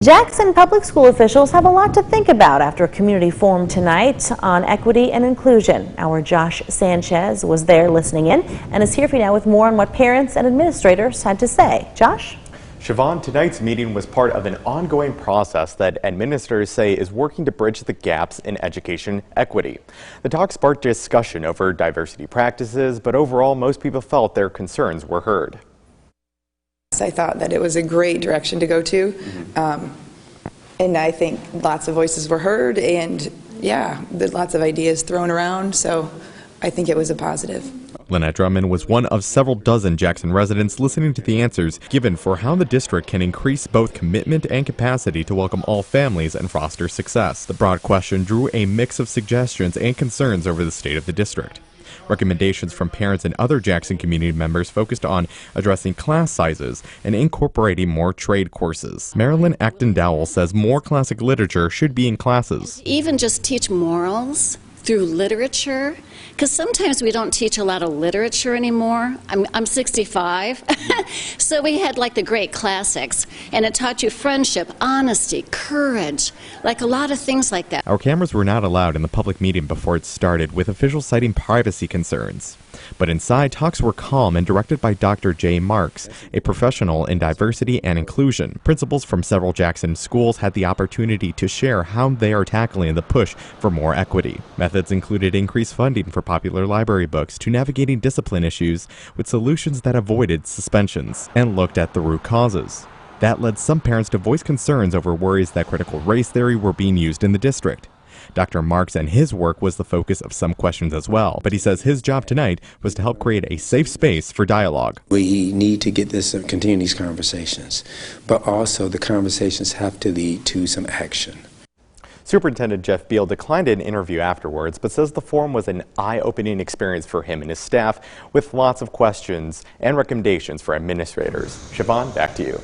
Jackson Public School officials have a lot to think about after a community forum tonight on equity and inclusion. Our Josh Sanchez was there listening in and is here for you now with more on what parents and administrators had to say. Josh? Siobhan, tonight's meeting was part of an ongoing process that administrators say is working to bridge the gaps in education equity. The talk sparked discussion over diversity practices, but overall most people felt their concerns were heard. I thought that it was a great direction to go to, and I think lots of voices were heard, and lots of ideas thrown around, so I think it was a positive. Lynette Drummond was one of several dozen Jackson residents listening to the answers given for how the district can increase both commitment and capacity to welcome all families and foster success. The broad question drew a mix of suggestions and concerns over the state of the district. Recommendations from parents and other Jackson community members focused on addressing class sizes and incorporating more trade courses. Marilyn Acton Dowell says more classic literature should be in classes. Even just teach morals through literature, because sometimes we don't teach a lot of literature anymore. I'm 65, so we had like the great classics, and it taught you friendship, honesty, courage, like a lot of things like that. Our cameras were not allowed in the public meeting before it started, with officials citing privacy concerns. But inside, talks were calm and directed by Dr. Jay Marks, a professional in diversity and inclusion. Principals from several Jackson schools had the opportunity to share how they are tackling the push for more equity. Methods included increased funding for popular library books to navigating discipline issues with solutions that avoided suspensions and looked at the root causes. That led some parents to voice concerns over worries that critical race theory were being used in the district. Dr. Marks and his work was the focus of some questions as well, but he says his job tonight was to help create a safe space for dialogue. We need to get this, continue these conversations, but also the conversations have to lead to some action. Superintendent Jeff Beal declined an interview afterwards, but says the forum was an eye-opening experience for him and his staff, with lots of questions and recommendations for administrators. Siobhan, back to you.